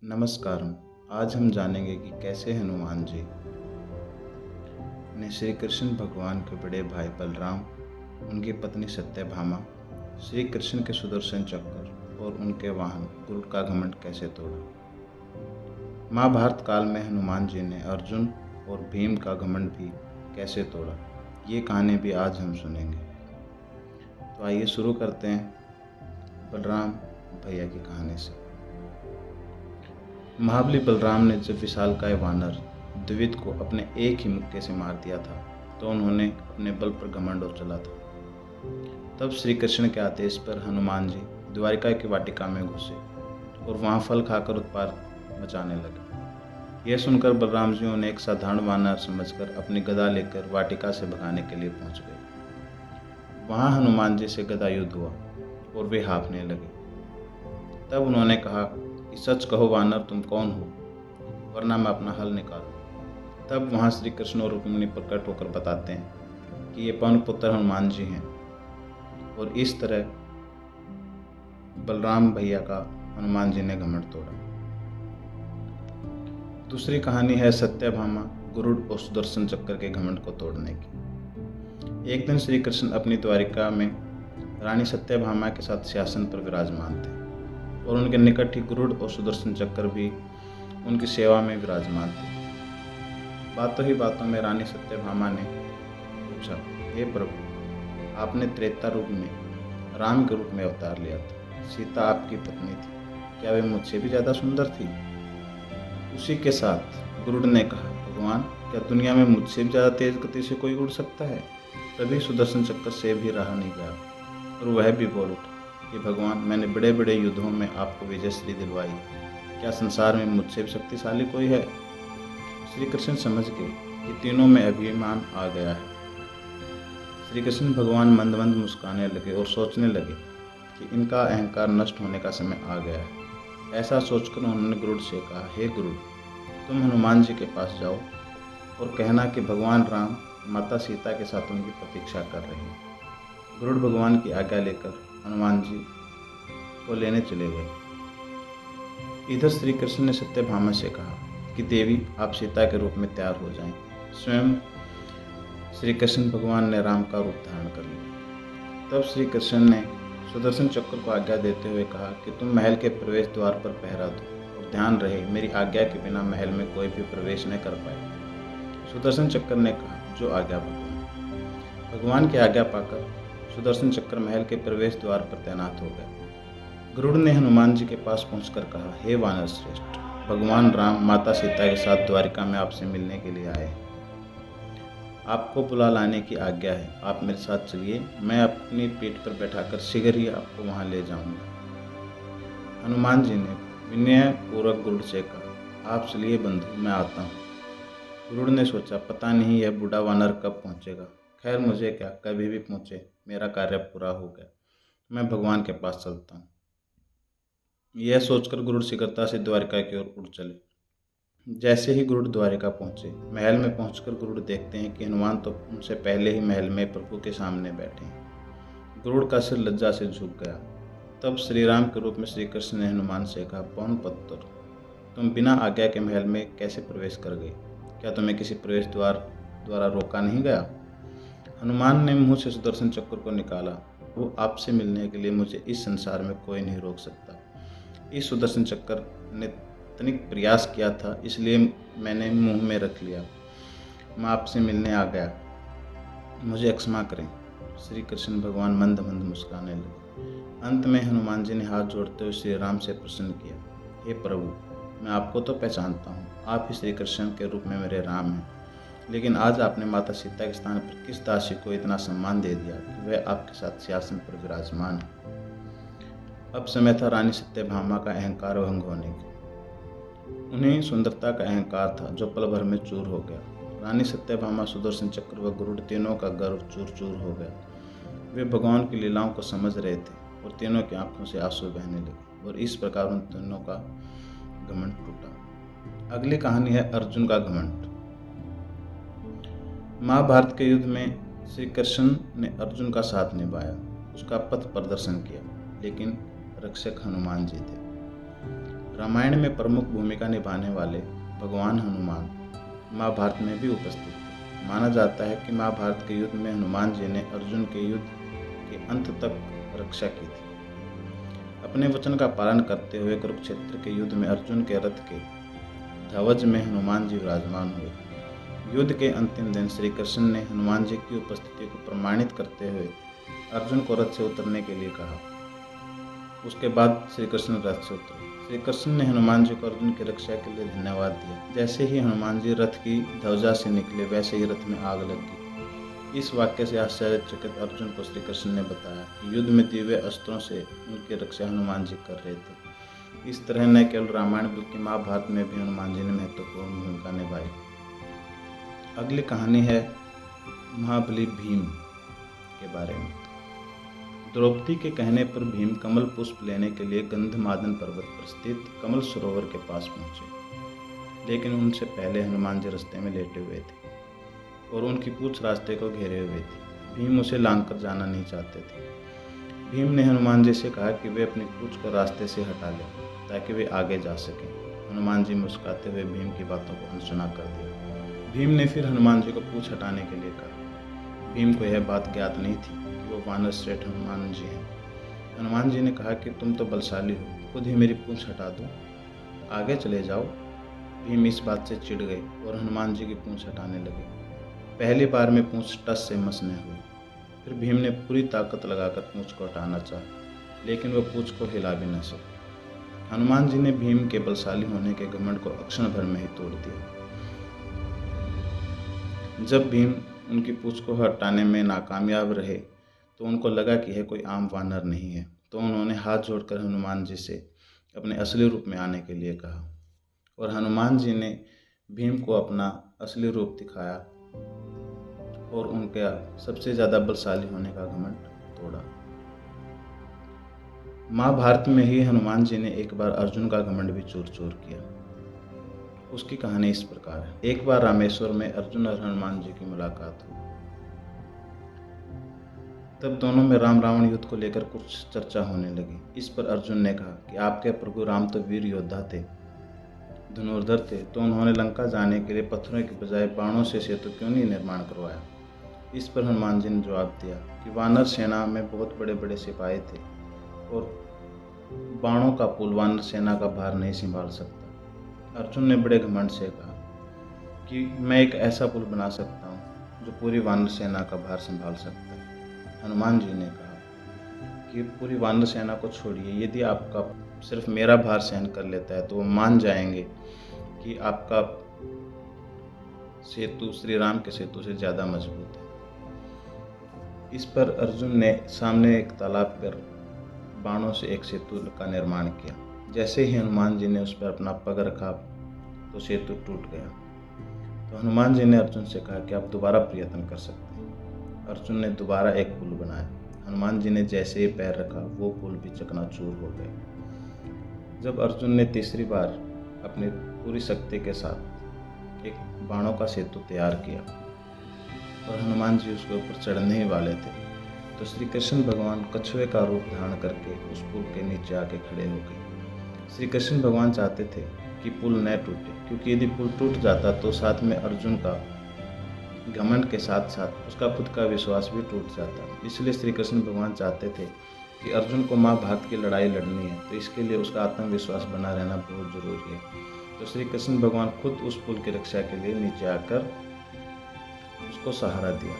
नमस्कार। आज हम जानेंगे कि कैसे हनुमान जी ने श्री कृष्ण भगवान के बड़े भाई बलराम, उनकी पत्नी सत्यभामा, श्री कृष्ण के सुदर्शन चक्र और उनके वाहन गरुड़ का घमंड कैसे तोड़ा। महाभारत काल में हनुमान जी ने अर्जुन और भीम का घमंड भी कैसे तोड़ा, ये कहानी भी आज हम सुनेंगे। तो आइए शुरू करते हैं बलराम भैया की कहानी से। महाबली बलराम ने जब विशालकाय वानर द्विविद को अपने एक ही मुक्के से मार दिया था तो उन्होंने अपने बल पर घमंड और चला था। तब श्री कृष्ण के आदेश पर हनुमान जी द्वारिका की वाटिका में घुसे और वहां फल खाकर उत्पात मचाने लगे। यह सुनकर बलराम जी उन्हें एक साधारण वानर समझकर अपनी गदा लेकर वाटिका से भगाने के लिए पहुंच गए। वहां हनुमान जी से गदा युद्ध हुआ और वे हाँफने लगे। तब उन्होंने कहा कि सच कहो वानर, तुम कौन हो, वरना मैं अपना हल निकालूं। तब वहाँ श्री कृष्ण और रुक्मिणी प्रकट होकर बताते हैं कि ये पवन पुत्र हनुमान जी हैं। और इस तरह बलराम भैया का हनुमान जी ने घमंड तोड़ा। दूसरी कहानी है सत्यभामा गरुड़ और सुदर्शन चक्र के घमंड को तोड़ने की। एक दिन श्री कृष्ण अपनी द्वारिका में रानी सत्यभामा के साथ सिंहासन पर विराजमान थे और उनके निकट ही गरुड़ और सुदर्शन चक्र भी उनकी सेवा में विराजमान थे। बातों ही बातों में रानी सत्यभामा ने पूछा, हे प्रभु, आपने त्रेता रूप में राम के रूप में अवतार लिया था। सीता आपकी पत्नी थी, क्या वे मुझसे भी ज़्यादा सुंदर थी? उसी के साथ गरुड़ ने कहा, भगवान, क्या दुनिया में मुझसे भी ज़्यादा तेज गति से कोई उड़ सकता है? तभी सुदर्शन चक्र से भी रहा नहीं गया और वह भी बोल उठा कि भगवान, मैंने बड़े बड़े युद्धों में आपको विजयश्री दिलवाई, क्या संसार में मुझसे भी शक्तिशाली कोई है? श्री कृष्ण समझ गए कि तीनों में अभिमान आ गया है। श्री कृष्ण भगवान मंद मंद मुस्कुराने लगे और सोचने लगे कि इनका अहंकार नष्ट होने का समय आ गया है। ऐसा सोचकर उन्होंने गरुड़ से कहा, हे गरुड़, तुम हनुमान जी के पास जाओ और कहना कि भगवान राम माता सीता के साथ उनकी प्रतीक्षा कर रहे हैं। गरुड़ भगवान की आज्ञा लेकर हनुमान जी को लेने चले गए। इधर श्री कृष्ण ने सत्यभामा से कहा कि देवी, आप सीता के रूप में तैयार हो जाएं। स्वयं श्री कृष्ण भगवान ने राम का रूप धारण कर लिया। तब श्री कृष्ण ने सुदर्शन चक्र को आज्ञा देते हुए कहा कि तुम महल के प्रवेश द्वार पर पहरा दो और ध्यान रहे मेरी आज्ञा के बिना महल में कोई भी प्रवेश न कर पाए। सुदर्शन चक्र ने कहा, जो आज्ञा भगवान। भगवान की आज्ञा पाकर सुदर्शन चक्र महल के प्रवेश द्वार पर तैनात हो गया। गरुड़ ने हनुमान जी के पास पहुंचकर कहा, हे वानर श्रेष्ठ, भगवान राम माता सीता के साथ द्वारिका में आपसे मिलने के लिए आए। आपको बुला लाने की आज्ञा है, आप मेरे साथ चलिए, मैं अपनी पीठ पर बैठाकर शीघ्र ही आपको वहां ले जाऊंगा। हनुमान जी ने विनय पूर्वक गरुड़ से कहा, आप चलिए बंधु, मैं आता हूँ। गरुड़ ने सोचा, पता नहीं यह बूढ़ा वानर कब पहुंचेगा। खैर, मुझे क्या, कभी भी पहुंचे, मेरा कार्य पूरा हो गया, मैं भगवान के पास चलता हूँ। यह सोचकर गरुड़ शीघ्रता से द्वारिका की ओर उड़ चले। जैसे ही गरुड़ द्वारिका पहुंचे, महल में पहुंचकर गरुड़ देखते हैं कि हनुमान तो उनसे पहले ही महल में प्रभु के सामने बैठे हैं। गरुड़ का सिर लज्जा से झुक गया। तब श्री राम के रूप में श्री कृष्ण ने हनुमान से कहा, पवन पुत्र, तुम बिना आज्ञा के महल में कैसे प्रवेश कर गए? क्या तुम्हें किसी प्रवेश द्वार द्वारा रोका नहीं गया? हनुमान ने मुंह से सुदर्शन चक्र को निकाला, वो आपसे मिलने के लिए मुझे इस संसार में कोई नहीं रोक सकता। इस सुदर्शन चक्र ने तनिक प्रयास किया था, इसलिए मैंने मुंह में रख लिया। मैं आपसे मिलने आ गया, मुझे क्षमा करें। श्री कृष्ण भगवान मंद मंद मुस्कुराने लगे। अंत में हनुमान जी ने हाथ जोड़ते हुए श्री राम से प्रश्न किया, हे प्रभु, मैं आपको तो पहचानता हूँ, आप ही श्री कृष्ण के रूप में मेरे राम हैं, लेकिन आज आपने माता सीता के स्थान पर किस दासी को इतना सम्मान दे दिया कि वह आपके साथ सिंहासन पर विराजमान है। अब समय था रानी सत्यभामा का अहंकार भंग होने की। उन्हें सुंदरता का अहंकार था जो पल भर में चूर हो गया। रानी सत्यभामा, सुदर्शन चक्र व गरुड़ तीनों का गर्व चूर चूर हो गया। वे भगवान की लीलाओं को समझ रहे थे और तीनों की आंखों से आंसू बहने लगे और इस प्रकार उन तीनों का घमंड टूटा। अगली कहानी है अर्जुन का घमंड। महाभारत के युद्ध में श्री कृष्ण ने अर्जुन का साथ निभाया, उसका पथ प्रदर्शन किया, लेकिन रक्षक हनुमान जी थे। रामायण में प्रमुख भूमिका निभाने वाले भगवान हनुमान महाभारत में भी उपस्थित थे। माना जाता है कि महाभारत के युद्ध में हनुमान जी ने अर्जुन के युद्ध के अंत तक रक्षा की थी। अपने वचन का पालन करते हुए कुरुक्षेत्र के युद्ध में अर्जुन के रथ के ध्वज में हनुमान जी विराजमान हुए। युद्ध के अंतिम दिन श्री कृष्ण ने हनुमान जी की उपस्थिति को प्रमाणित करते हुए अर्जुन को रथ से उतरने के लिए कहा। उसके बाद श्री कृष्ण रथ से उतरे। श्री कृष्ण ने हनुमान जी को अर्जुन की रक्षा के लिए धन्यवाद दिया। जैसे ही हनुमान जी रथ की ध्वजा से निकले वैसे ही रथ में आग लग गई। इस वाक्य से आश्चर्यचकित अर्जुन को श्री कृष्ण ने बताया कि युद्ध में दिव्य अस्त्रों से उनकी रक्षा हनुमान जी कर रहे थे। इस तरह न केवल रामायण बल्कि महाभारत में भी हनुमान जी ने महत्वपूर्ण भूमिका निभाई। अगली कहानी है महाबली भीम के बारे में। द्रौपदी के कहने पर भीम कमल पुष्प लेने के लिए गंधमादन पर्वत पर स्थित कमल सरोवर के पास पहुंचे, लेकिन उनसे पहले हनुमान जी रास्ते में लेटे हुए थे और उनकी पूंछ रास्ते को घेरे हुए थी। भीम उसे लांघकर जाना नहीं चाहते थे। भीम ने हनुमान जी से कहा कि वे अपनी पूंछ को रास्ते से हटा लें ताकि वे आगे जा सकें। हनुमान जी मुस्कुराते हुए भीम की बातों को अनसुना कर दिया। भीम ने फिर हनुमान जी को पूंछ हटाने के लिए कहा। भीम को यह बात ज्ञात नहीं थी कि वो वानर श्रेष्ठ हनुमान जी हैं। हनुमान जी ने कहा कि तुम तो बलशाली हो, खुद ही मेरी पूंछ हटा दो, आगे चले जाओ। भीम इस बात से चिढ़ गए और हनुमान जी की पूंछ हटाने लगे। पहली बार में पूंछ टस से मस न हुई। फिर भीम ने पूरी ताकत लगाकर पूंछ को हटाना चाहा, लेकिन वह पूंछ को हिला भी न सके। हनुमान जी ने भीम के बलशाली होने के घमंड को क्षण भर में ही तोड़ दिया। जब भीम उनकी पूंछ को हटाने में नाकामयाब रहे तो उनको लगा कि यह कोई आम वानर नहीं है, तो उन्होंने हाथ जोड़कर हनुमान जी से अपने असली रूप में आने के लिए कहा और हनुमान जी ने भीम को अपना असली रूप दिखाया और उनका सबसे ज़्यादा बलशाली होने का घमंड तोड़ा। महाभारत में ही हनुमान जी ने एक बार अर्जुन का घमंड भी चूर चूर किया। उसकी कहानी इस प्रकार है। एक बार रामेश्वर में अर्जुन और हनुमान जी की मुलाकात हुई। तब दोनों में राम रावण युद्ध को लेकर कुछ चर्चा होने लगी। इस पर अर्जुन ने कहा कि आपके प्रभु राम तो वीर योद्धा थे, धनुर्धर थे, तो उन्होंने लंका जाने के लिए पत्थरों के बजाय बाणों से सेतु क्यों नहीं निर्माण करवाया। इस पर हनुमान जी ने जवाब दिया कि वानर सेना में बहुत बड़े बड़े सिपाही थे और बाणों का पुल वानर सेना का भार नहीं संभाल सकता। अर्जुन ने बड़े घमंड से कहा कि मैं एक ऐसा पुल बना सकता हूँ जो पूरी वानर सेना का भार संभाल सकता है। हनुमान जी ने कहा कि पूरी वानर सेना को छोड़िए, यदि आपका सिर्फ मेरा भार सहन कर लेता है तो वो मान जाएंगे कि आपका सेतु श्री राम के सेतु से ज़्यादा मजबूत है। इस पर अर्जुन ने सामने एक तालाब पर बाणों से एक सेतु का निर्माण किया। जैसे ही हनुमान जी ने उस पर अपना पग रखा तो सेतु टूट गया। तो हनुमान जी ने अर्जुन से कहा कि आप दोबारा प्रयत्न कर सकते हैं। अर्जुन ने दोबारा एक पुल बनाया। हनुमान जी ने जैसे ही पैर रखा वो पुल भी चकनाचूर हो गए। जब अर्जुन ने तीसरी बार अपनी पूरी शक्ति के साथ एक बाणों का सेतु तैयार किया और हनुमान जी उसके ऊपर चढ़ने ही वाले थे तो श्री कृष्ण भगवान कछुए का रूप धारण करके उस पुल के नीचे आके खड़े हो गए। श्री कृष्ण भगवान चाहते थे कि पुल न टूटे, क्योंकि यदि पुल टूट जाता तो साथ में अर्जुन का घमंड के साथ साथ उसका खुद का विश्वास भी टूट जाता। इसलिए श्री कृष्ण भगवान चाहते थे कि अर्जुन को महाभारत की लड़ाई लड़नी है, तो इसके लिए उसका आत्मविश्वास बना रहना बहुत जरूरी है। तो श्री कृष्ण भगवान खुद उस पुल की रक्षा के लिए नीचे आकर उसको सहारा दिया।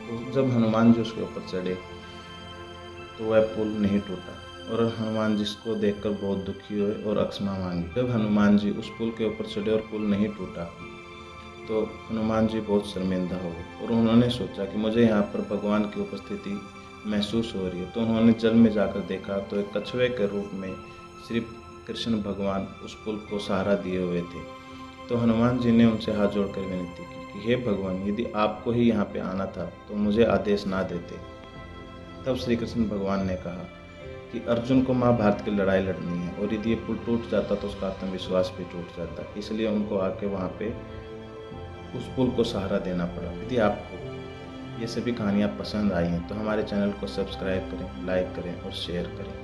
तो जब हनुमान जी उसके ऊपर चढ़े तो वह पुल नहीं टूटा और हनुमान जी इसको देखकर बहुत दुखी हुए और क्षमा मांगी। जब हनुमान जी उस पुल के ऊपर चढ़े और पुल नहीं टूटा तो हनुमान जी बहुत शर्मिंदा हो गए और उन्होंने सोचा कि मुझे यहाँ पर भगवान की उपस्थिति महसूस हो रही है। तो उन्होंने जल में जाकर देखा तो एक कछुए के रूप में श्री कृष्ण भगवान उस पुल को सहारा दिए हुए थे। तो हनुमान जी ने उनसे हाथ जोड़कर विनती की कि हे भगवान, यदि आपको ही यहाँ पे आना था तो मुझे आदेश ना देते। तब श्री कृष्ण भगवान ने कहा कि अर्जुन को महाभारत की लड़ाई लड़नी है और यदि ये पुल टूट जाता तो उसका आत्मविश्वास भी टूट जाता, इसलिए उनको आके वहाँ पे उस पुल को सहारा देना पड़ा। यदि आपको ये सभी कहानियाँ पसंद आई हैं तो हमारे चैनल को सब्सक्राइब करें, लाइक करें और शेयर करें।